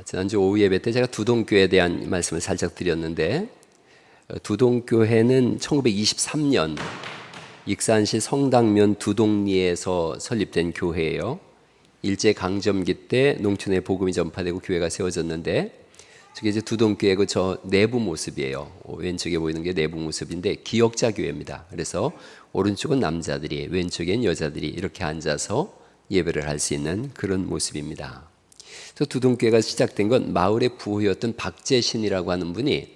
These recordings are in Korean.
지난주 오후 예배 때 제가 두동교회에 대한 말씀을 살짝 드렸는데, 두동교회는 1923년 익산시 성당면 두동리에서 설립된 교회예요. 일제강점기 때 농촌에 복음이 전파되고 교회가 세워졌는데, 저게 이제 두동교회 저 내부 모습이에요. 왼쪽에 보이는 게 내부 모습인데 기역자 교회입니다. 그래서 오른쪽은 남자들이, 왼쪽엔 여자들이 이렇게 앉아서 예배를 할 수 있는 그런 모습입니다. 그래서 두동교회가 시작된 건 마을의 부호였던 박재신이라고 하는 분이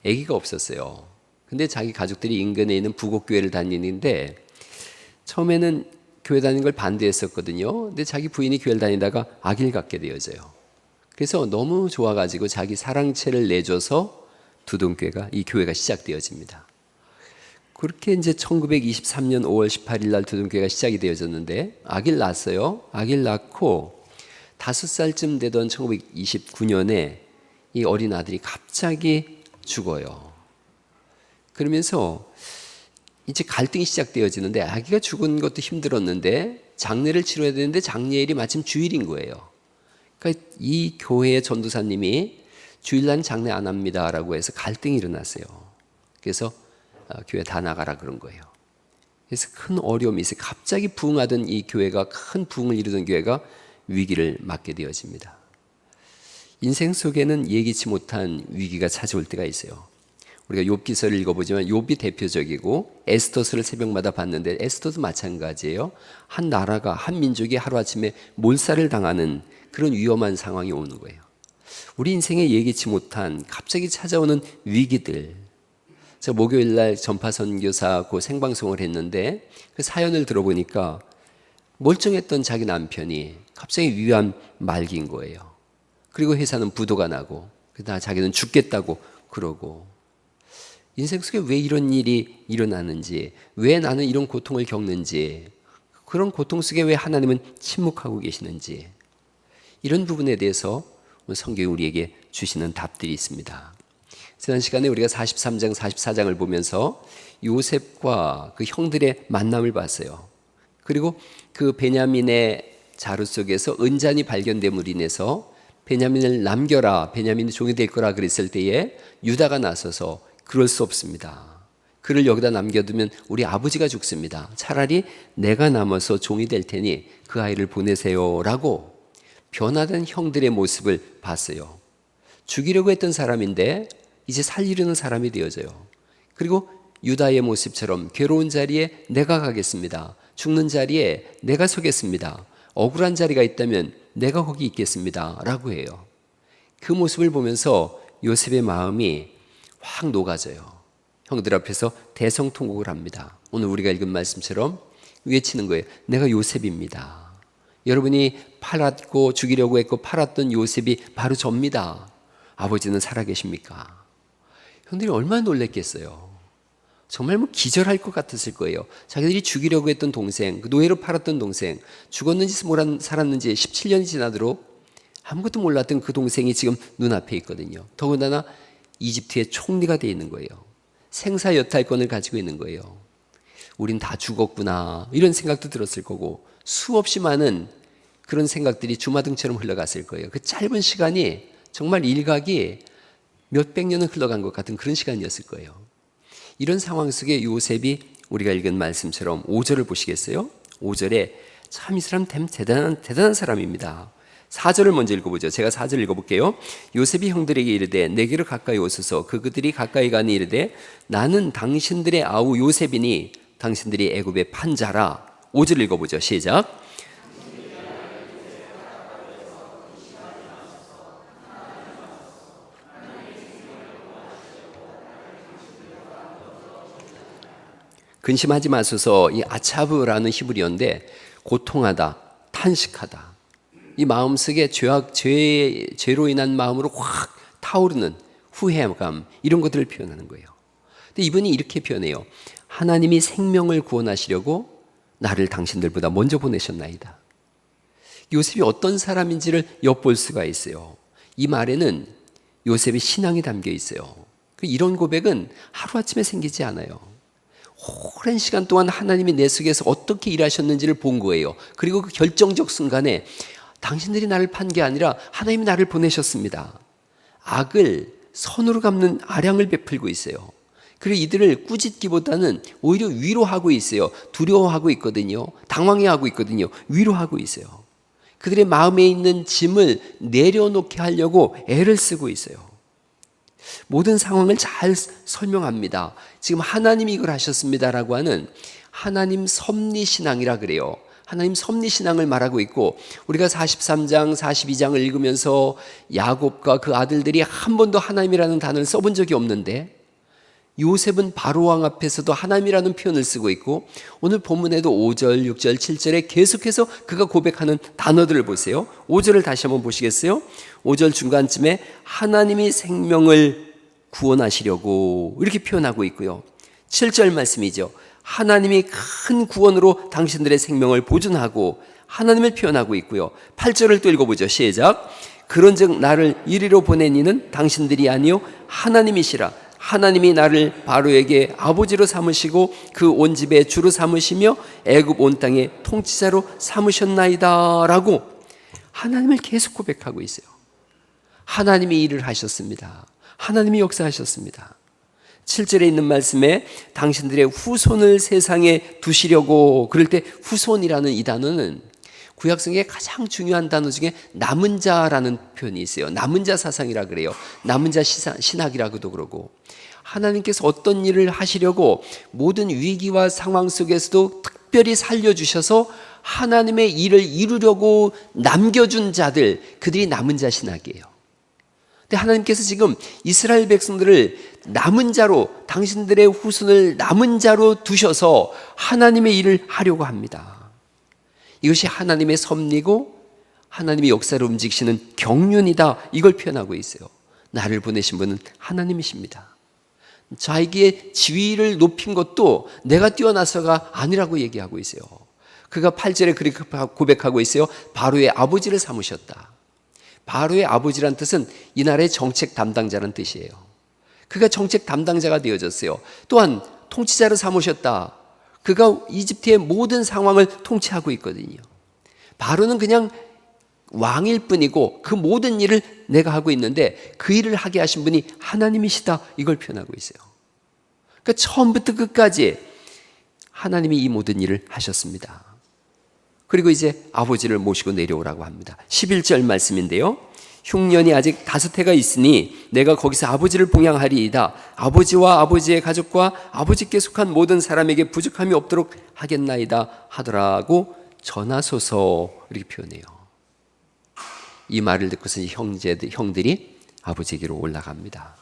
아기가 없었어요. 근데 자기 가족들이 인근에 있는 부곡교회를 다니는데 처음에는 교회 다니는 걸 반대했었거든요. 근데 자기 부인이 교회를 다니다가 아기를 갖게 되어져요. 그래서 너무 좋아가지고 자기 사랑채를 내줘서 두동교회가, 이 교회가 시작되어집니다. 그렇게 이제 1923년 5월 18일 날 두동교회가 시작이 되어졌는데 아기를 낳았어요. 아기를 낳고 5살쯤 되던 1929년에 이 어린 아들이 갑자기 죽어요. 그러면서 이제 갈등이 시작되어지는데 아기가 죽은 것도 힘들었는데 장례를 치러야 되는데 장례일이 마침 주일인 거예요. 그러니까 이 교회의 전도사님이 주일날 장례 안 합니다라고 해서 갈등이 일어났어요. 그래서 교회 다 나가라 그런 거예요. 그래서 큰 어려움이 있어요. 갑자기 부흥하던 이 교회가, 큰 부흥을 이루던 교회가 위기를 맞게 되어집니다. 인생 속에는 예기치 못한 위기가 찾아올 때가 있어요. 우리가 욥기서를 읽어보지만 욥이 대표적이고 에스더서를 새벽마다 봤는데 에스더도 마찬가지예요. 한 나라가, 한 민족이 하루아침에 몰살을 당하는 그런 위험한 상황이 오는 거예요. 우리 인생에 예기치 못한 갑자기 찾아오는 위기들. 제가 목요일날 전파선교사 그 생방송을 했는데 그 사연을 들어보니까 멀쩡했던 자기 남편이 갑자기 위암 말기인 거예요. 그리고 회사는 부도가 나고 그러다 자기는 죽겠다고 그러고, 인생 속에 왜 이런 일이 일어나는지, 왜 나는 이런 고통을 겪는지, 그런 고통 속에 왜 하나님은 침묵하고 계시는지, 이런 부분에 대해서 성경이 우리에게 주시는 답들이 있습니다. 지난 시간에 우리가 43장, 44장을 보면서 요셉과 그 형들의 만남을 봤어요. 그리고 그 베냐민의 자루 속에서 은잔이 발견됨으로 인해서 베냐민을 남겨라, 베냐민이 종이 될 거라 그랬을 때에 유다가 나서서 그럴 수 없습니다. 그를 여기다 남겨두면 우리 아버지가 죽습니다. 차라리 내가 남아서 종이 될 테니 그 아이를 보내세요 라고 변화된 형들의 모습을 봤어요. 죽이려고 했던 사람인데 이제 살리려는 사람이 되어져요. 그리고 유다의 모습처럼 괴로운 자리에 내가 가겠습니다. 죽는 자리에 내가 서겠습니다. 억울한 자리가 있다면 내가 거기 있겠습니다 라고 해요. 그 모습을 보면서 요셉의 마음이 확 녹아져요. 형들 앞에서 대성통곡을 합니다. 오늘 우리가 읽은 말씀처럼 외치는 거예요. 내가 요셉입니다. 여러분이 팔았고 죽이려고 했고 팔았던 요셉이 바로 접니다. 아버지는 살아계십니까? 형들이 얼마나 놀랬겠어요. 정말 기절할 것 같았을 거예요. 자기들이 죽이려고 했던 동생, 그 노예로 팔았던 동생, 죽었는지 살았는지 17년이 지나도록 아무것도 몰랐던 그 동생이 지금 눈앞에 있거든요. 더군다나 이집트의 총리가 되어 있는 거예요. 생사여탈권을 가지고 있는 거예요. 우린 다 죽었구나 이런 생각도 들었을 거고, 수없이 많은 그런 생각들이 주마등처럼 흘러갔을 거예요. 그 짧은 시간이 정말 일각이 몇백 년은 흘러간 것 같은 그런 시간이었을 거예요. 이런 상황 속에 요셉이 우리가 읽은 말씀처럼 5절을 보시겠어요? 5절에 참 이 사람 대단한 사람입니다. 4절을 먼저 읽어보죠. 제가 4절 읽어볼게요. 요셉이 형들에게 이르되 내게로 가까이 오소서. 그들이 가까이 가니 이르되 나는 당신들의 아우 요셉이니 당신들이 애굽의 판자라. 5절 읽어보죠. 시작. 근심하지 마소서. 이 아차브라는 히브리어인데 고통하다, 탄식하다, 이 마음속에 죄로 인한 마음으로 확 타오르는 후회감, 이런 것들을 표현하는 거예요. 근데 이분이 이렇게 표현해요. 하나님이 생명을 구원하시려고 나를 당신들보다 먼저 보내셨나이다. 요셉이 어떤 사람인지를 엿볼 수가 있어요. 이 말에는 요셉의 신앙이 담겨 있어요. 이런 고백은 하루아침에 생기지 않아요. 오랜 시간 동안 하나님이 내 속에서 어떻게 일하셨는지를 본 거예요. 그리고 그 결정적 순간에 당신들이 나를 판 게 아니라 하나님이 나를 보내셨습니다. 악을 선으로 갚는 아량을 베풀고 있어요. 그리고 이들을 꾸짖기보다는 오히려 위로하고 있어요. 두려워하고 있거든요. 당황해하고 있거든요. 위로하고 있어요. 그들의 마음에 있는 짐을 내려놓게 하려고 애를 쓰고 있어요. 모든 상황을 잘 설명합니다. 지금 하나님이 이걸 하셨습니다라고 하는 하나님 섭리신앙이라 그래요. 하나님 섭리신앙을 말하고 있고, 우리가 43장, 42장을 읽으면서 야곱과 그 아들들이 한 번도 하나님이라는 단어를 써본 적이 없는데, 요셉은 바로왕 앞에서도 하나님이라는 표현을 쓰고 있고, 오늘 본문에도 5절, 6절, 7절에 계속해서 그가 고백하는 단어들을 보세요. 5절을 다시 한번 보시겠어요? 5절 중간쯤에 하나님이 생명을 구원하시려고 이렇게 표현하고 있고요. 7절 말씀이죠. 하나님이 큰 구원으로 당신들의 생명을 보존하고 하나님을 표현하고 있고요. 8절을 또 읽어보죠. 시작. 그런즉 나를 이리로 보낸 이는 당신들이 아니요 하나님이시라. 하나님이 나를 바로에게 아버지로 삼으시고 그 온 집의 주로 삼으시며 애굽 온 땅의 통치자로 삼으셨나이다 라고 하나님을 계속 고백하고 있어요. 하나님이 일을 하셨습니다. 하나님이 역사하셨습니다. 7절에 있는 말씀에 당신들의 후손을 세상에 두시려고, 그럴 때 후손이라는 이 단어는 구약성경의 가장 중요한 단어 중에 남은 자라는 표현이 있어요. 남은 자 사상이라 그래요. 남은 자 신학이라고도 그러고, 하나님께서 어떤 일을 하시려고 모든 위기와 상황 속에서도 특별히 살려주셔서 하나님의 일을 이루려고 남겨준 자들, 그들이 남은 자 신학이에요. 근데 하나님께서 지금 이스라엘 백성들을 남은 자로, 당신들의 후손을 남은 자로 두셔서 하나님의 일을 하려고 합니다. 이것이 하나님의 섭리고 하나님의 역사를 움직이시는 경륜이다, 이걸 표현하고 있어요. 나를 보내신 분은 하나님이십니다. 자기의 지위를 높인 것도 내가 뛰어나서가 아니라고 얘기하고 있어요. 그가 8절에 그렇게 고백하고 있어요. 바로의 아버지를 삼으셨다. 바로의 아버지란 뜻은 이 나라의 정책 담당자라는 뜻이에요. 그가 정책 담당자가 되어졌어요. 또한 통치자를 삼으셨다. 그가 이집트의 모든 상황을 통치하고 있거든요. 바로는 그냥 왕일 뿐이고 그 모든 일을 내가 하고 있는데 그 일을 하게 하신 분이 하나님이시다, 이걸 표현하고 있어요. 그러니까 처음부터 끝까지 하나님이 이 모든 일을 하셨습니다. 그리고 이제 아버지를 모시고 내려오라고 합니다. 11절 말씀인데요. 흉년이 아직 5해가 있으니 내가 거기서 아버지를 봉양하리이다. 아버지와 아버지의 가족과 아버지께 속한 모든 사람에게 부족함이 없도록 하겠나이다 하더라고 전하소서, 이렇게 표현해요. 이 말을 듣고서 형들이 아버지에게로 올라갑니다.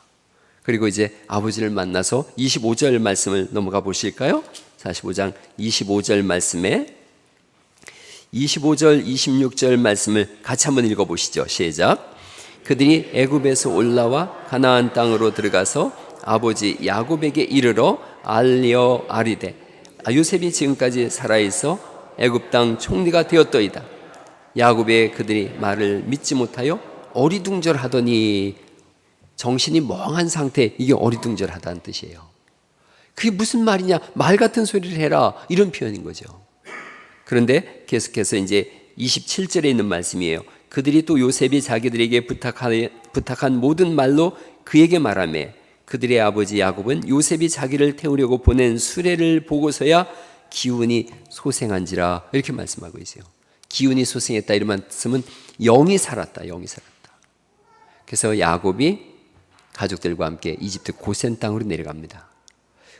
그리고 이제 아버지를 만나서 25절 말씀을 넘어가 보실까요? 45장 25절 말씀에 25절 26절 말씀을 같이 한번 읽어보시죠. 시작. 그들이 애굽에서 올라와 가나안 땅으로 들어가서 아버지 야곱에게 이르러 알리어 아리되 요셉이 지금까지 살아있어 애굽 땅 총리가 되었더이다. 야곱의 그들이 말을 믿지 못하여 어리둥절하더니, 정신이 멍한 상태, 이게 어리둥절하다는 뜻이에요. 그게 무슨 말이냐, 말 같은 소리를 해라, 이런 표현인 거죠. 그런데 계속해서 이제 27절에 있는 말씀이에요. 그들이 또 요셉이 자기들에게 부탁한 모든 말로 그에게 말하며 그들의 아버지 야곱은 요셉이 자기를 태우려고 보낸 수레를 보고서야 기운이 소생한지라, 이렇게 말씀하고 있어요. 기운이 소생했다, 이런 말씀은 영이 살았다, 영이 살았다. 그래서 야곱이 가족들과 함께 이집트 고센 땅으로 내려갑니다.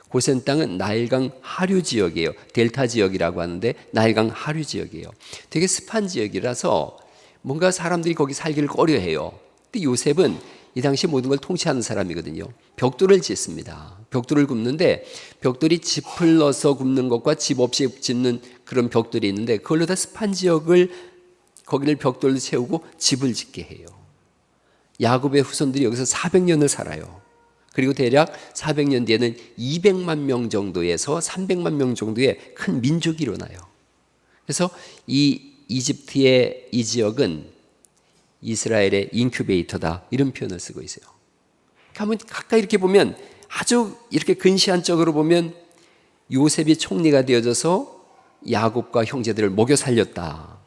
고센 땅은 나일강 하류 지역이에요. 델타 지역이라고 하는데 나일강 하류 지역이에요. 되게 습한 지역이라서 뭔가 사람들이 거기 살기를 꺼려해요. 근데 요셉은 이 당시 모든 걸 통치하는 사람이거든요. 벽돌을 짓습니다. 벽돌을 굽는데 벽돌이 짚을 넣어서 굽는 것과 집 없이 짓는 그런 벽돌이 있는데 그걸로 다 습한 지역을 거기를 벽돌로 채우고 집을 짓게 해요. 야곱의 후손들이 여기서 400년을 살아요. 그리고 대략 400년 뒤에는 200만 명 정도에서 300만 명 정도의 큰 민족이 일어나요. 그래서 이 이집트의 이 지역은 이스라엘의 인큐베이터다, 이런 표현을 쓰고 있어요. 한번 가까이 이렇게 보면, 아주 이렇게 근시안적으로 보면 요셉이 총리가 되어져서 야곱과 형제들을 먹여 살렸다.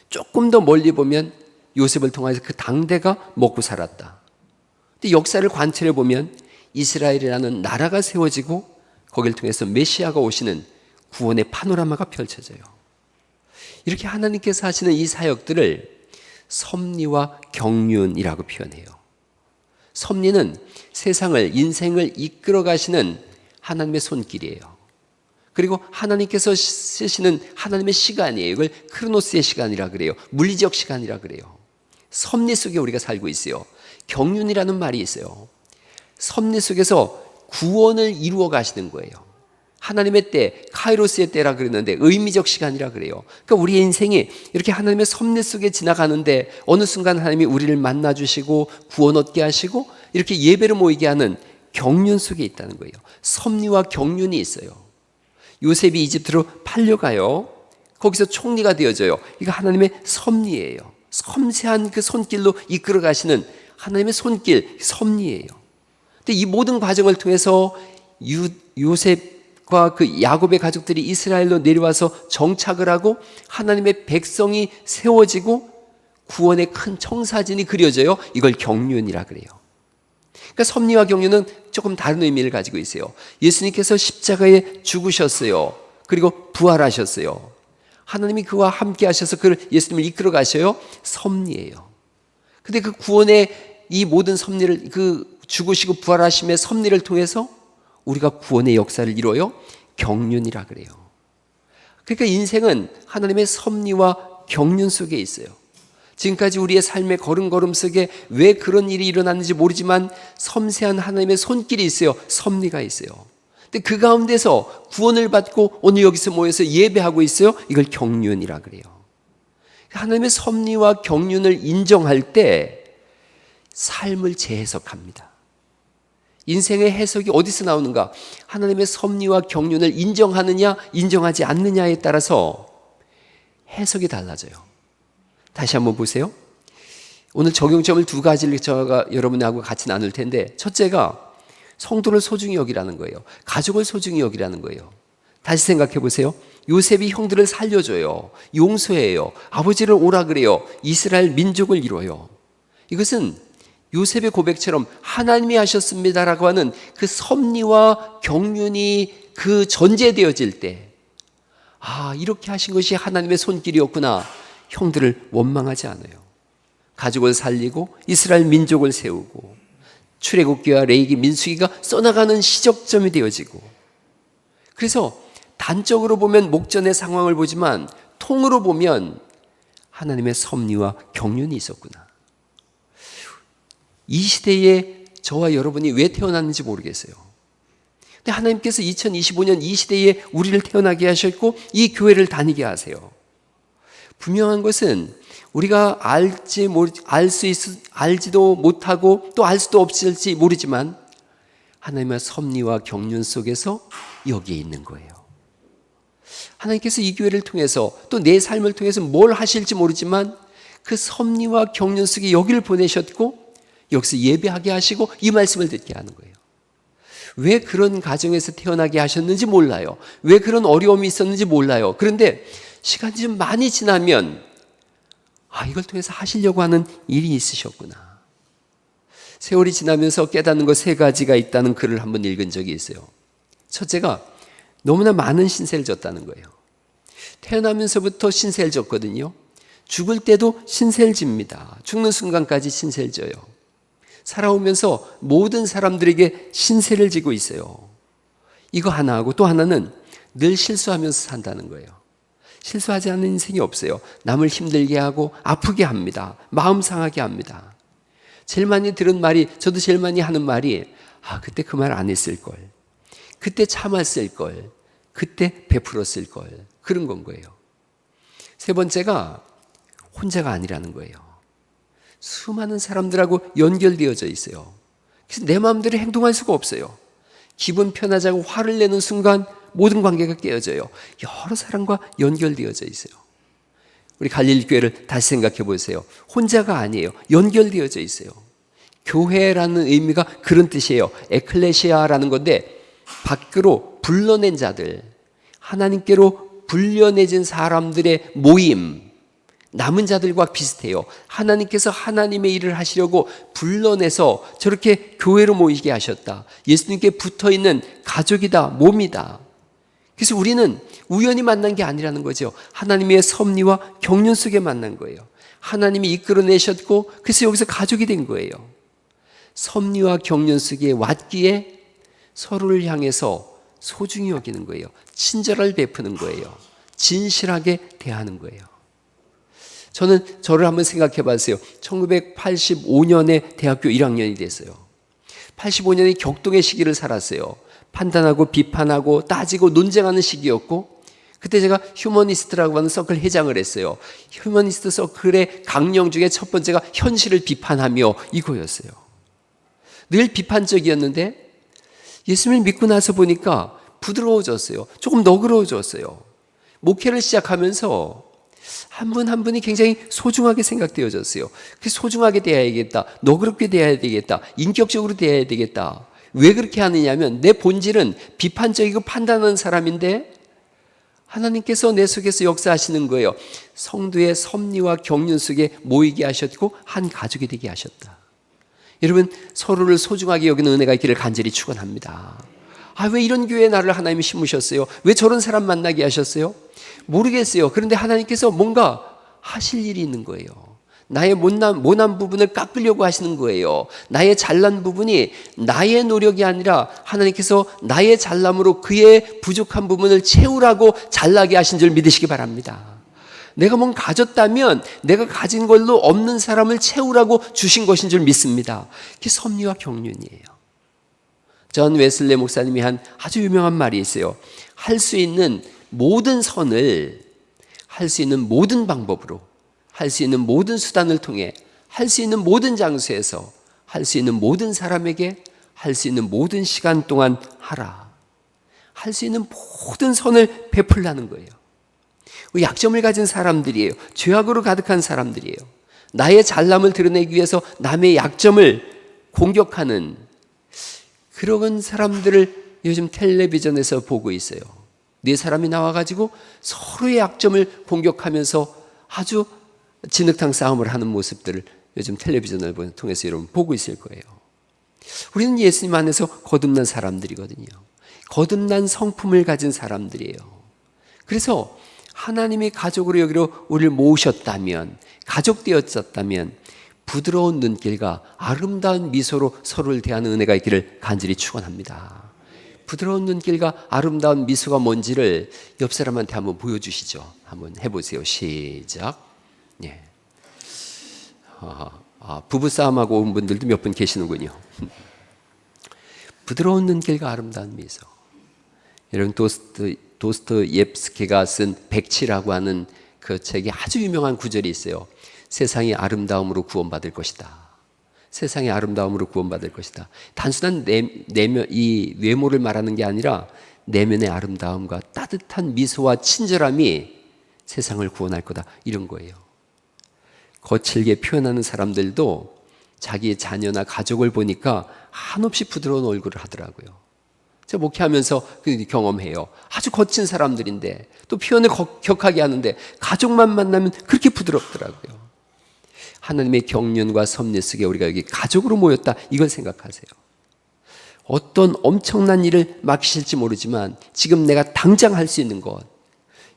조금 더 멀리 보면 요셉을 통해서 그 당대가 먹고 살았다. 근데 역사를 관찰해 보면 이스라엘이라는 나라가 세워지고 거기를 통해서 메시아가 오시는 구원의 파노라마가 펼쳐져요. 이렇게 하나님께서 하시는 이 사역들을 섭리와 경륜이라고 표현해요. 섭리는 세상을, 인생을 이끌어 가시는 하나님의 손길이에요. 그리고 하나님께서 쓰시는 하나님의 시간이에요. 이걸 크로노스의 시간이라 그래요. 물리적 시간이라 그래요. 섭리 속에 우리가 살고 있어요. 경륜이라는 말이 있어요. 섭리 속에서 구원을 이루어 가시는 거예요. 하나님의 때, 카이로스의 때라 그랬는데 의미적 시간이라 그래요. 그러니까 우리의 인생이 이렇게 하나님의 섭리 속에 지나가는데 어느 순간 하나님이 우리를 만나주시고 구원 얻게 하시고 이렇게 예배를 모이게 하는 경륜 속에 있다는 거예요. 섭리와 경륜이 있어요. 요셉이 이집트로 팔려가요. 거기서 총리가 되어져요. 이거 하나님의 섭리예요. 섬세한 그 손길로 이끌어 가시는 하나님의 손길, 섭리예요. 근데 이 모든 과정을 통해서 요셉과 그 야곱의 가족들이 이스라엘로 내려와서 정착을 하고 하나님의 백성이 세워지고 구원의 큰 청사진이 그려져요. 이걸 경륜이라 그래요. 그러니까 섭리와 경륜은 조금 다른 의미를 가지고 있어요. 예수님께서 십자가에 죽으셨어요. 그리고 부활하셨어요. 하나님이 그와 함께 하셔서 그를 예수님을 이끌어 가셔요. 섭리예요. 근데 그 구원의 이 모든 섭리를, 그 죽으시고 부활하심의 섭리를 통해서 우리가 구원의 역사를 이뤄요. 경륜이라 그래요. 그러니까 인생은 하나님의 섭리와 경륜 속에 있어요. 지금까지 우리의 삶의 걸음걸음 속에 왜 그런 일이 일어났는지 모르지만 섬세한 하나님의 손길이 있어요. 섭리가 있어요. 근데 그 가운데서 구원을 받고 오늘 여기서 모여서 예배하고 있어요. 이걸 경륜이라 그래요. 하나님의 섭리와 경륜을 인정할 때 삶을 재해석합니다. 인생의 해석이 어디서 나오는가? 하나님의 섭리와 경륜을 인정하느냐 인정하지 않느냐에 따라서 해석이 달라져요. 다시 한번 보세요. 오늘 적용점을 두 가지를 제가 여러분하고 같이 나눌 텐데, 첫째가 성도를 소중히 여기라는 거예요. 가족을 소중히 여기라는 거예요. 다시 생각해 보세요. 요셉이 형들을 살려줘요. 용서해요. 아버지를 오라 그래요. 이스라엘 민족을 이뤄요. 이것은 요셉의 고백처럼 하나님이 하셨습니다라고 하는 그 섭리와 경륜이 그 전제되어질 때, 아, 이렇게 하신 것이 하나님의 손길이었구나. 형들을 원망하지 않아요. 가족을 살리고 이스라엘 민족을 세우고 출애굽기와 레위기, 민수기가 써나가는 시적점이 되어지고, 그래서 단적으로 보면 목전의 상황을 보지만 통으로 보면 하나님의 섭리와 경륜이 있었구나. 이 시대에 저와 여러분이 왜 태어났는지 모르겠어요. 근데 하나님께서 2025년 이 시대에 우리를 태어나게 하셨고 이 교회를 다니게 하세요. 분명한 것은 우리가 알지도 못하고 또 알 수도 없을지 모르지만 하나님의 섭리와 경륜 속에서 여기에 있는 거예요. 하나님께서 이 교회를 통해서 또 내 삶을 통해서 뭘 하실지 모르지만 그 섭리와 경륜 속에 여기를 보내셨고 여기서 예배하게 하시고 이 말씀을 듣게 하는 거예요. 왜 그런 가정에서 태어나게 하셨는지 몰라요. 왜 그런 어려움이 있었는지 몰라요. 그런데 시간이 좀 많이 지나면 이걸 통해서 하시려고 하는 일이 있으셨구나. 세월이 지나면서 깨닫는 것 세 가지가 있다는 글을 한번 읽은 적이 있어요. 첫째가 너무나 많은 신세를 졌다는 거예요. 태어나면서부터 신세를 졌거든요. 죽을 때도 신세를 집니다. 죽는 순간까지 신세를 져요. 살아오면서 모든 사람들에게 신세를 지고 있어요. 이거 하나하고 또 하나는 늘 실수하면서 산다는 거예요. 실수하지 않는 인생이 없어요. 남을 힘들게 하고 아프게 합니다. 마음 상하게 합니다. 제일 많이 들은 말이, 저도 제일 많이 하는 말이, 그때 그 말 안 했을 걸. 그때 참았을 걸. 그때 베풀었을 걸. 그런 건 거예요. 세 번째가 혼자가 아니라는 거예요. 수많은 사람들하고 연결되어져 있어요. 그래서 내 마음대로 행동할 수가 없어요. 기분 편하자고 화를 내는 순간 모든 관계가 깨어져요. 여러 사람과 연결되어져 있어요. 우리 갈릴리 교회를 다시 생각해 보세요. 혼자가 아니에요. 연결되어져 있어요. 교회라는 의미가 그런 뜻이에요. 에클레시아라는 건데 밖으로 불러낸 자들, 하나님께로 불려내진 사람들의 모임, 남은 자들과 비슷해요. 하나님께서 하나님의 일을 하시려고 불러내서 저렇게 교회로 모이게 하셨다. 예수님께 붙어있는 가족이다, 몸이다. 그래서 우리는 우연히 만난 게 아니라는 거죠. 하나님의 섭리와 경륜 속에 만난 거예요. 하나님이 이끌어내셨고 그래서 여기서 가족이 된 거예요. 섭리와 경륜 속에 왔기에 서로를 향해서 소중히 여기는 거예요. 친절을 베푸는 거예요. 진실하게 대하는 거예요. 저는 저를 한번 생각해 봤어요. 1985년에 대학교 1학년이 됐어요. 85년에 격동의 시기를 살았어요. 판단하고 비판하고 따지고 논쟁하는 시기였고, 그때 제가 휴머니스트라고 하는 서클 회장을 했어요. 휴머니스트 서클의 강령 중에 첫 번째가 현실을 비판하며 이거였어요. 늘 비판적이었는데 예수님을 믿고 나서 보니까 부드러워졌어요. 조금 너그러워졌어요. 목회를 시작하면서 한 분 한 분이 굉장히 소중하게 생각되어졌어요. 그 소중하게 대해야겠다. 너그럽게 대해야 되겠다. 인격적으로 대해야 되겠다. 왜 그렇게 하느냐면 내 본질은 비판적이고 판단하는 사람인데 하나님께서 내 속에서 역사하시는 거예요. 성도의 섭리와 경륜 속에 모이게 하셨고 한 가족이 되게 하셨다. 여러분, 서로를 소중하게 여기는 은혜가 있기를 간절히 축원합니다. 왜 이런 교회에 나를 하나님이 심으셨어요? 왜 저런 사람 만나게 하셨어요? 모르겠어요. 그런데 하나님께서 뭔가 하실 일이 있는 거예요. 나의 모난 부분을 깎으려고 하시는 거예요. 나의 잘난 부분이 나의 노력이 아니라 하나님께서 나의 잘남으로 그의 부족한 부분을 채우라고 잘나게 하신 줄 믿으시기 바랍니다. 내가 뭔가 가졌다면 내가 가진 걸로 없는 사람을 채우라고 주신 것인 줄 믿습니다. 그게 섭리와 경륜이에요. 전 웨슬레 목사님이 한 아주 유명한 말이 있어요. 할 수 있는 모든 선을 할 수 있는 모든 방법으로, 할 수 있는 모든 수단을 통해, 할 수 있는 모든 장소에서, 할 수 있는 모든 사람에게, 할 수 있는 모든 시간 동안 하라. 할 수 있는 모든 선을 베풀라는 거예요. 약점을 가진 사람들이에요. 죄악으로 가득한 사람들이에요. 나의 잘남을 드러내기 위해서 남의 약점을 공격하는 그런 사람들을 요즘 텔레비전에서 보고 있어요. 네 사람이 나와가지고 서로의 약점을 공격하면서 아주 진흙탕 싸움을 하는 모습들을 요즘 텔레비전을 통해서 여러분 보고 있을 거예요. 우리는 예수님 안에서 거듭난 사람들이거든요. 거듭난 성품을 가진 사람들이에요. 그래서 하나님이 가족으로 여기로 우리를 모으셨다면, 가족 되었었다면 부드러운 눈길과 아름다운 미소로 서로를 대하는 은혜가 있기를 간절히 축원합니다. 부드러운 눈길과 아름다운 미소가 뭔지를 옆 사람한테 한번 보여주시죠. 한번 해보세요. 시작. 예. 부부싸움하고 온 분들도 몇 분 계시는군요. 부드러운 눈길과 아름다운 미소. 여러분, 도스토옙스키가 쓴 백치라고 하는 그 책에 아주 유명한 구절이 있어요. 세상이 아름다움으로 구원받을 것이다. 세상의 아름다움으로 구원받을 것이다. 단순한 이 외모를 말하는 게 아니라 내면의 아름다움과 따뜻한 미소와 친절함이 세상을 구원할 거다. 이런 거예요. 거칠게 표현하는 사람들도 자기의 자녀나 가족을 보니까 한없이 부드러운 얼굴을 하더라고요. 제가 목회하면서 경험해요. 아주 거친 사람들인데 또 표현을 격하게 하는데 가족만 만나면 그렇게 부드럽더라고요. 하나님의 경륜과 섭리 속에 우리가 여기 가족으로 모였다. 이걸 생각하세요. 어떤 엄청난 일을 맡기실지 모르지만 지금 내가 당장 할 수 있는 것,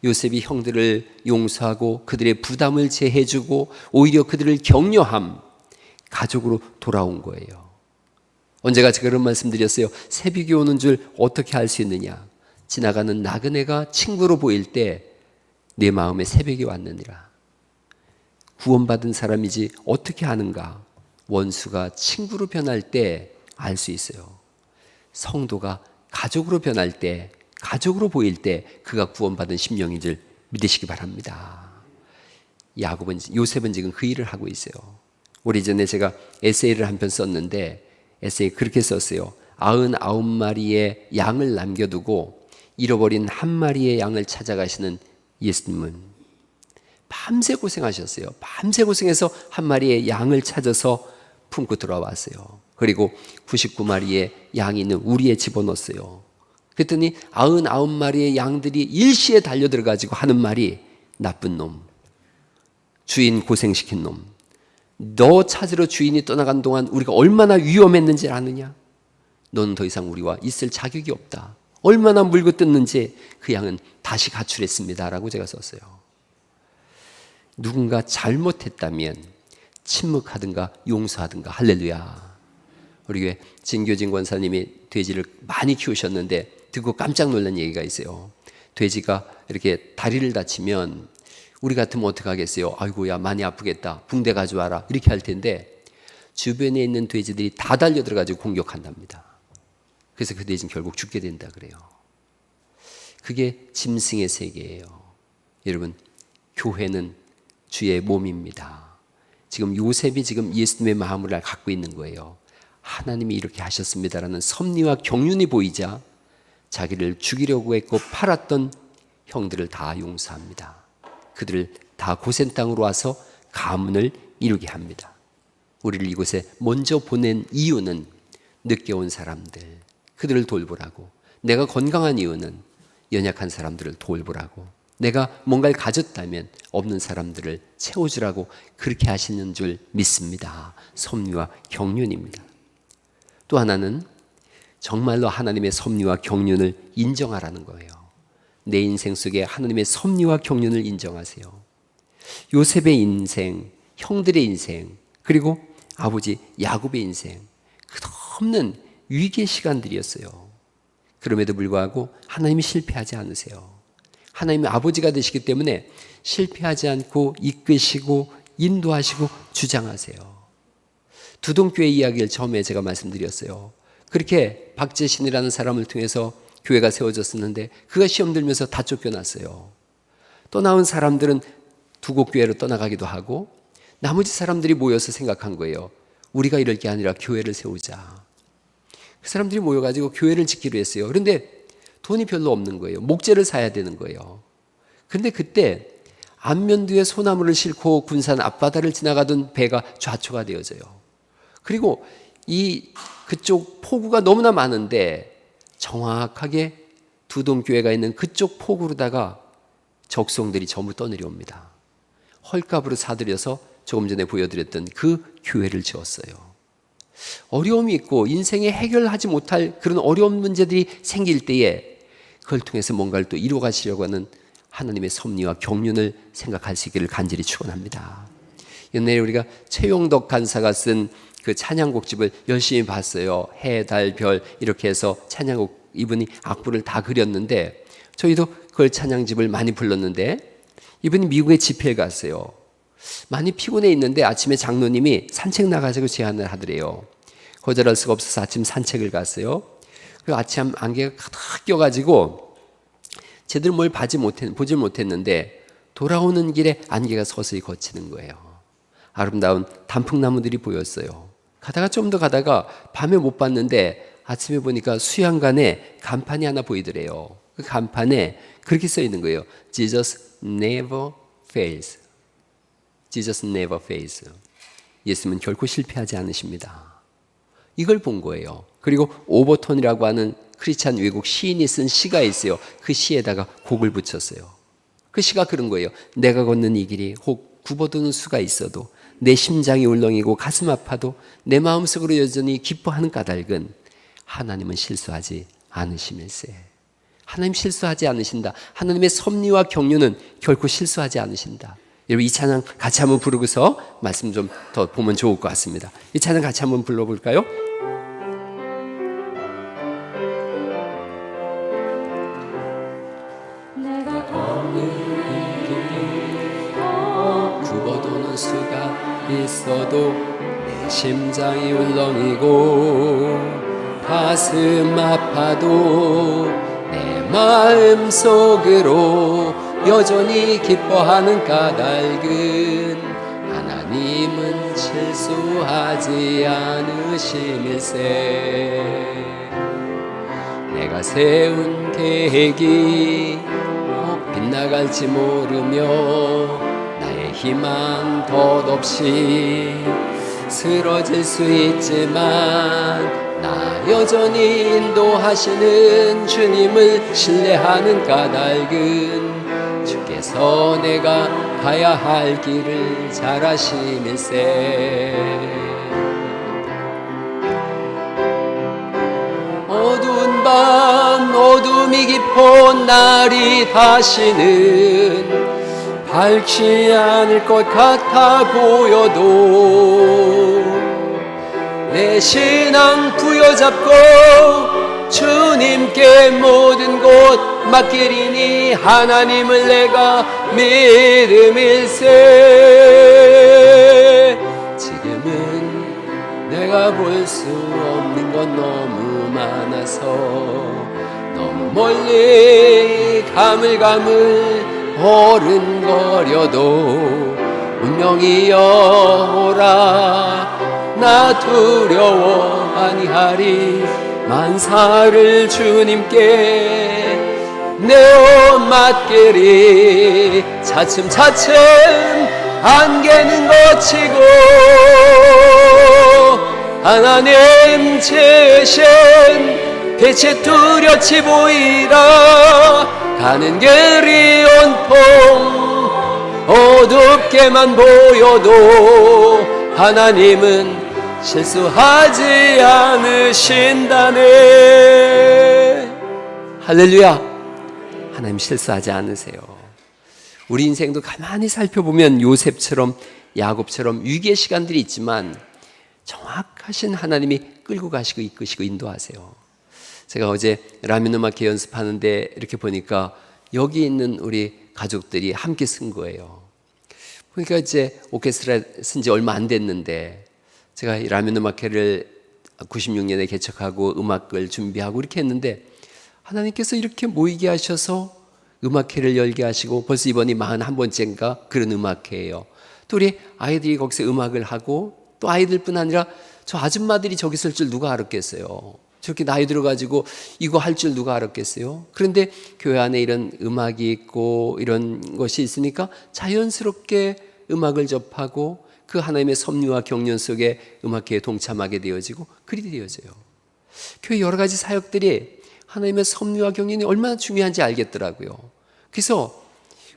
요셉이 형들을 용서하고 그들의 부담을 제해주고 오히려 그들을 격려함, 가족으로 돌아온 거예요. 언제가 제가 그런 말씀 드렸어요. 새벽이 오는 줄 어떻게 알 수 있느냐? 지나가는 나그네가 친구로 보일 때 내 마음에 새벽이 왔느니라. 구원받은 사람이지 어떻게 아는가? 원수가 친구로 변할 때 알 수 있어요. 성도가 가족으로 변할 때, 가족으로 보일 때 그가 구원받은 심령인 줄 믿으시기 바랍니다. 요셉은 지금 그 일을 하고 있어요. 오래전에 제가 에세이를 한 편 썼는데 에세이 그렇게 썼어요. 99마리의 양을 남겨두고 잃어버린 한 마리의 양을 찾아가시는 예수님은 밤새 고생하셨어요. 밤새 고생해서 한 마리의 양을 찾아서 품고 돌아왔어요. 그리고 99마리의 양이 있는 우리에 집어넣었어요. 그랬더니 99마리의 양들이 일시에 달려들어가지고 하는 말이 나쁜 놈, 주인 고생시킨 놈, 너 찾으러 주인이 떠나간 동안 우리가 얼마나 위험했는지 아느냐? 너는 더 이상 우리와 있을 자격이 없다. 얼마나 물고 뜯는지 그 양은 다시 가출했습니다 라고 제가 썼어요. 누군가 잘못했다면 침묵하든가 용서하든가. 할렐루야. 우리 교회 진교진 권사님이 돼지를 많이 키우셨는데 듣고 깜짝 놀란 얘기가 있어요. 돼지가 이렇게 다리를 다치면 우리 같으면 어떻게 하겠어요? 아이고야 많이 아프겠다, 붕대 가져와라 이렇게 할 텐데 주변에 있는 돼지들이 다 달려들어가지고 공격한답니다. 그래서 그 돼지는 결국 죽게 된다 그래요. 그게 짐승의 세계예요. 여러분, 교회는 주의 몸입니다. 지금 요셉이 지금 예수님의 마음을 갖고 있는 거예요. 하나님이 이렇게 하셨습니다라는 섭리와 경륜이 보이자 자기를 죽이려고 했고 팔았던 형들을 다 용서합니다. 그들을 다 고센 땅으로 와서 가문을 이루게 합니다. 우리를 이곳에 먼저 보낸 이유는 늦게 온 사람들, 그들을 돌보라고. 내가 건강한 이유는 연약한 사람들을 돌보라고. 내가 뭔가를 가졌다면 없는 사람들을 채워주라고 그렇게 하시는 줄 믿습니다. 섭리와 경륜입니다. 또 하나는 정말로 하나님의 섭리와 경륜을 인정하라는 거예요. 내 인생 속에 하나님의 섭리와 경륜을 인정하세요. 요셉의 인생, 형들의 인생, 그리고 아버지 야곱의 인생, 끝없는 위기의 시간들이었어요. 그럼에도 불구하고 하나님이 실패하지 않으세요. 하나님의 아버지가 되시기 때문에 실패하지 않고 이끄시고 인도하시고 주장하세요. 두동교회 이야기를 처음에 제가 말씀드렸어요. 그렇게 박재신이라는 사람을 통해서 교회가 세워졌었는데 그가 시험 들면서 다 쫓겨났어요. 또 나온 사람들은 두곡교회로 떠나가기도 하고 나머지 사람들이 모여서 생각한 거예요. 우리가 이럴 게 아니라 교회를 세우자. 그 사람들이 모여가지고 교회를 짓기로 했어요. 그런데 돈이 별로 없는 거예요. 목재를 사야 되는 거예요. 그런데 그때 안면도에 소나무를 싣고 군산 앞바다를 지나가던 배가 좌초가 되어져요. 그리고 그쪽 포구가 너무나 많은데 정확하게 두동교회가 있는 그쪽 포구로다가 적송들이 전부 떠내려옵니다. 헐값으로 사들여서 조금 전에 보여드렸던 그 교회를 지었어요. 어려움이 있고 인생에 해결하지 못할 그런 어려운 문제들이 생길 때에 그걸 통해서 뭔가를 또 이루어가시려고 하는 하나님의 섭리와 경륜을 생각할 수 있기를 간절히 축원합니다. 옛날에 우리가 최용덕 간사가 쓴 그 찬양곡집을 열심히 봤어요. 해, 달, 별 이렇게 해서 찬양곡, 이분이 악보를 다 그렸는데 저희도 그걸 찬양집을 많이 불렀는데 이분이 미국에 집회에 갔어요. 많이 피곤해 있는데 아침에 장로님이 산책 나가자고 제안을 하더래요. 거절할 수가 없어서 아침 산책을 갔어요. 그 아침 안개가 가득 껴가지고 제대로 뭘 보질 못했는데 돌아오는 길에 안개가 서서히 걷히는 거예요. 아름다운 단풍나무들이 보였어요. 가다가 좀 더 가다가 밤에 못 봤는데 아침에 보니까 수양관에 간판이 하나 보이더래요. 그 간판에 그렇게 써 있는 거예요. Jesus never fails. Jesus never fails. 예수님은 결코 실패하지 않으십니다. 이걸 본 거예요. 그리고 오버톤이라고 하는 크리스찬 외국 시인이 쓴 시가 있어요. 그 시에다가 곡을 붙였어요. 그 시가 그런 거예요. 내가 걷는 이 길이 혹 굽어드는 수가 있어도 내 심장이 울렁이고 가슴 아파도 내 마음속으로 여전히 기뻐하는 까닭은 하나님은 실수하지 않으심일세. 하나님 실수하지 않으신다. 하나님의 섭리와 경륜은 결코 실수하지 않으신다. 여러분 이 찬양 같이 한번 부르고서 말씀 좀 더 보면 좋을 것 같습니다. 이 찬양 같이 한번 불러볼까요? 굽어도는 수가 있어도 내 심장이 울렁이고 가슴 아파도 내 마음 속으로 여전히 기뻐하는 까닭은 하나님은 실수하지 않으심일세. 내가 세운 계획이 빗나갈지 모르며 나의 희망 덧없이 쓰러질 수 있지만 나 여전히 인도하시는 주님을 신뢰하는 까닭은 주께서 내가 가야 할 길을 잘 아심일세. 어두운 밤 어둠이 깊은 날이 다시는 밝지 않을 것 같아 보여도 내 신앙 부여잡고 주님께 모든 것 맡기리니 하나님을 내가 믿음일세. 지금은 내가 볼 수 없는 건 너무 많아서 너무 멀리 가물가물 어른거려도 운명이여 오라 나 두려워 아니하리. 만사를 주님께 내어 맡기리. 차츰차츰 안개는 거치고 하나님 제신 빛이 뚜렷이 보이라. 가는 길이 온통 어둡게만 보여도 하나님은 실수하지 않으신다네. 할렐루야. 하나님 실수하지 않으세요. 우리 인생도 가만히 살펴보면 요셉처럼 야곱처럼 위기의 시간들이 있지만 정확하신 하나님이 끌고 가시고 이끄시고 인도하세요. 제가 어제 라면 음악회 연습하는데 이렇게 보니까 여기 있는 우리 가족들이 함께 쓴 거예요. 그러니까 이제 오케스트라 쓴 지 얼마 안 됐는데 제가 라면 음악회를 96년에 개척하고 음악을 준비하고 이렇게 했는데 하나님께서 이렇게 모이게 하셔서 음악회를 열게 하시고 벌써 이번이 41번째인가 그런 음악회예요. 또 우리 아이들이 거기서 음악을 하고 또 아이들뿐 아니라 저 아줌마들이 저기 있을 줄 누가 알았겠어요. 저렇게 나이 들어가지고 이거 할 줄 누가 알았겠어요. 그런데 교회 안에 이런 음악이 있고 이런 것이 있으니까 자연스럽게 음악을 접하고 그 하나님의 섭리와 경륜 속에 음악회에 동참하게 되어지고 그리 되어져요. 교회 여러 가지 사역들이 하나님의 섭리와 경륜이 얼마나 중요한지 알겠더라고요. 그래서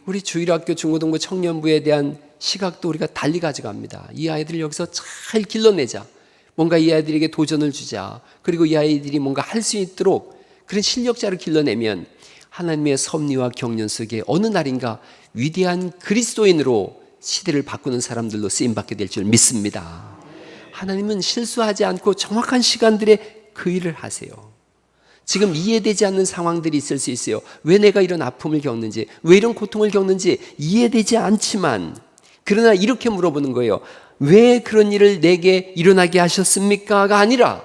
우리 주일학교 중고등부 청년부에 대한 시각도 우리가 달리 가져갑니다. 이 아이들을 여기서 잘 길러내자. 뭔가 이 아이들에게 도전을 주자. 그리고 이 아이들이 뭔가 할 수 있도록 그런 실력자를 길러내면 하나님의 섭리와 경륜 속에 어느 날인가 위대한 그리스도인으로 시대를 바꾸는 사람들로 쓰임받게 될 줄 믿습니다. 하나님은 실수하지 않고 정확한 시간들에 그 일을 하세요. 지금 이해되지 않는 상황들이 있을 수 있어요. 왜 내가 이런 아픔을 겪는지, 왜 이런 고통을 겪는지 이해되지 않지만 그러나 이렇게 물어보는 거예요. 왜 그런 일을 내게 일어나게 하셨습니까?가 아니라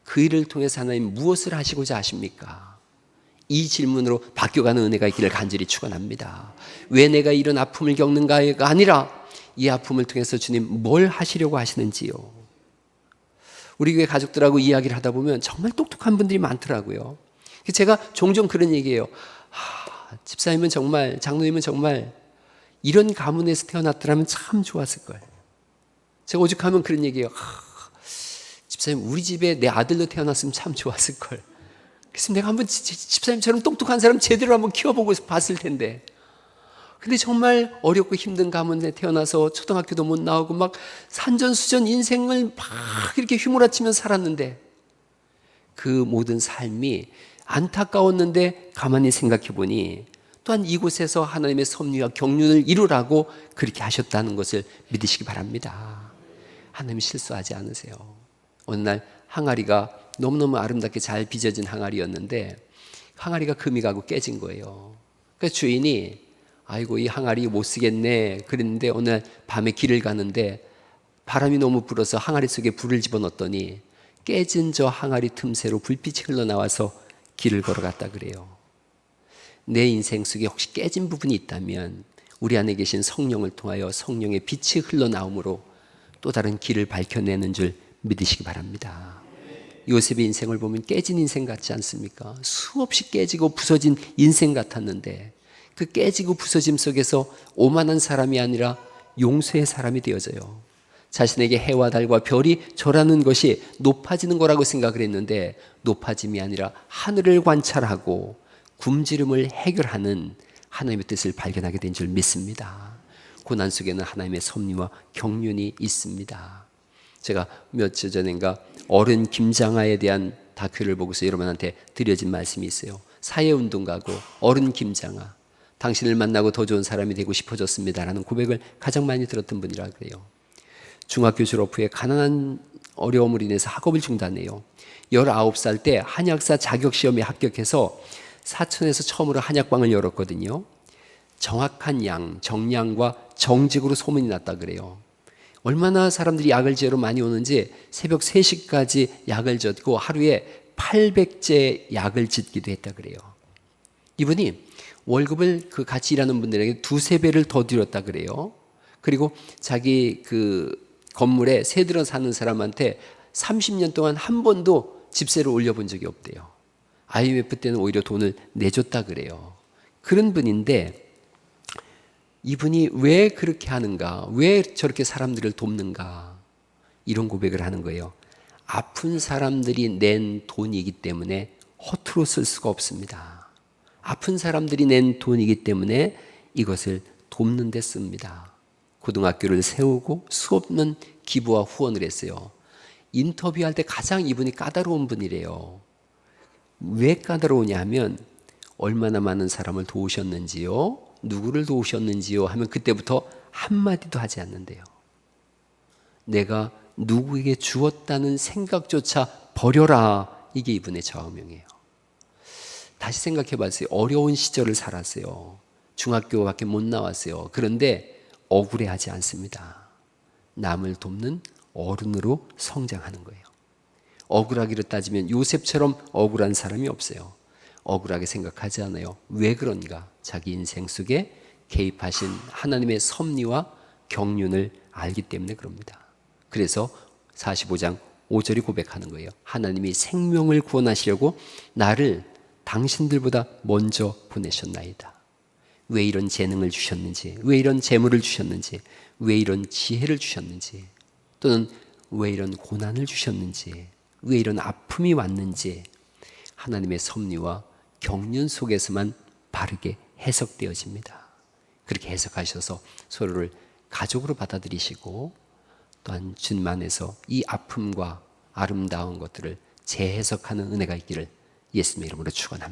그 일을 통해서 하나님 무엇을 하시고자 하십니까? 이 질문으로 바뀌어가는 은혜가 있기를 간절히 축원합니다. 왜 내가 이런 아픔을 겪는가가 아니라 이 아픔을 통해서 주님 뭘 하시려고 하시는지요. 우리 교회 가족들하고 이야기를 하다 보면 정말 똑똑한 분들이 많더라고요. 제가 종종 그런 얘기해요. 집사님은 정말, 장로님은 정말 이런 가문에서 태어났더라면 참 좋았을 걸. 제가 오죽하면 그런 얘기해요. 집사님 우리 집에 내 아들로 태어났으면 참 좋았을 걸. 그래서 내가 한번 집사님처럼 똑똑한 사람 제대로 한번 키워보고 봤을 텐데. 근데 정말 어렵고 힘든 가문에 태어나서 초등학교도 못 나오고 막 산전수전 인생을 막 이렇게 휘몰아치면서 살았는데 그 모든 삶이 안타까웠는데 가만히 생각해 보니 또한 이곳에서 하나님의 섭리와 경륜을 이루라고 그렇게 하셨다는 것을 믿으시기 바랍니다. 하나님 실수하지 않으세요. 어느 날 항아리가 너무너무 아름답게 잘 빚어진 항아리였는데 항아리가 금이 가고 깨진 거예요. 그래서 주인이 아이고 이 항아리 못 쓰겠네 그랬는데 어느 날 밤에 길을 가는데 바람이 너무 불어서 항아리 속에 불을 집어넣었더니 깨진 저 항아리 틈새로 불빛이 흘러나와서 길을 걸어갔다 그래요. 내 인생 속에 혹시 깨진 부분이 있다면 우리 안에 계신 성령을 통하여 성령의 빛이 흘러나옴으로 또 다른 길을 밝혀내는 줄 믿으시기 바랍니다. 요셉의 인생을 보면 깨진 인생 같지 않습니까? 수없이 깨지고 부서진 인생 같았는데 그 깨지고 부서짐 속에서 오만한 사람이 아니라 용서의 사람이 되어져요. 자신에게 해와 달과 별이 절하는 것이 높아지는 거라고 생각을 했는데 높아짐이 아니라 하늘을 관찰하고 굶주림을 해결하는 하나님의 뜻을 발견하게 된 줄 믿습니다. 고난 속에는 하나님의 섭리와 경륜이 있습니다. 제가 며칠 전인가 어른 김장하에 대한 다큐를 보고서 여러분한테 드려진 말씀이 있어요. 사회운동가고 어른 김장하, 당신을 만나고 더 좋은 사람이 되고 싶어졌습니다라는 고백을 가장 많이 들었던 분이라 그래요. 중학교 졸업 후에 가난한 어려움을 인해서 학업을 중단해요. 19살 때 한약사 자격시험에 합격해서 사천에서 처음으로 한약방을 열었거든요. 정확한 양, 정량과 정직으로 소문이 났다 그래요. 얼마나 사람들이 약을 지으러 많이 오는지 새벽 3시까지 약을 젓고 하루에 800제 약을 짓기도 했다 그래요. 이분이 월급을 그 같이 일하는 분들에게 2-3배를 더 드렸다 그래요. 그리고 자기 그 건물에 새 들어 사는 사람한테 30년 동안 한 번도 집세를 올려본 적이 없대요. IMF 때는 오히려 돈을 내줬다 그래요. 그런 분인데 이분이 왜 그렇게 하는가? 왜 저렇게 사람들을 돕는가? 이런 고백을 하는 거예요. 아픈 사람들이 낸 돈이기 때문에 허투루 쓸 수가 없습니다. 아픈 사람들이 낸 돈이기 때문에 이것을 돕는 데 씁니다. 고등학교를 세우고 수없는 기부와 후원을 했어요. 인터뷰할 때 가장 이분이 까다로운 분이래요. 왜 까다로우냐 하면 얼마나 많은 사람을 도우셨는지요? 누구를 도우셨는지요? 하면 그때부터 한마디도 하지 않는데요. 내가 누구에게 주었다는 생각조차 버려라. 이게 이분의 좌우명이에요. 다시 생각해 봤어요. 어려운 시절을 살았어요. 중학교밖에 못 나왔어요. 그런데 억울해하지 않습니다. 남을 돕는 어른으로 성장하는 거예요. 억울하기로 따지면 요셉처럼 억울한 사람이 없어요. 억울하게 생각하지 않아요. 왜 그런가? 자기 인생 속에 개입하신 하나님의 섭리와 경륜을 알기 때문에 그럽니다. 그래서 45장 5절이 고백하는 거예요. 하나님이 생명을 구원하시려고 나를 당신들보다 먼저 보내셨나이다. 왜 이런 재능을 주셨는지, 왜 이런 재물을 주셨는지, 왜 이런 지혜를 주셨는지, 또는 왜 이런 고난을 주셨는지, 왜 이런 아픔이 왔는지 하나님의 섭리와 경륜 속에서만 바르게 해석되어집니다. 그렇게 해석하셔서 서로를 가족으로 받아들이시고 또한 주님 안에서 이 아픔과 아름다운 것들을 재해석하는 은혜가 있기를 예수님의 이름으로 축원합니다.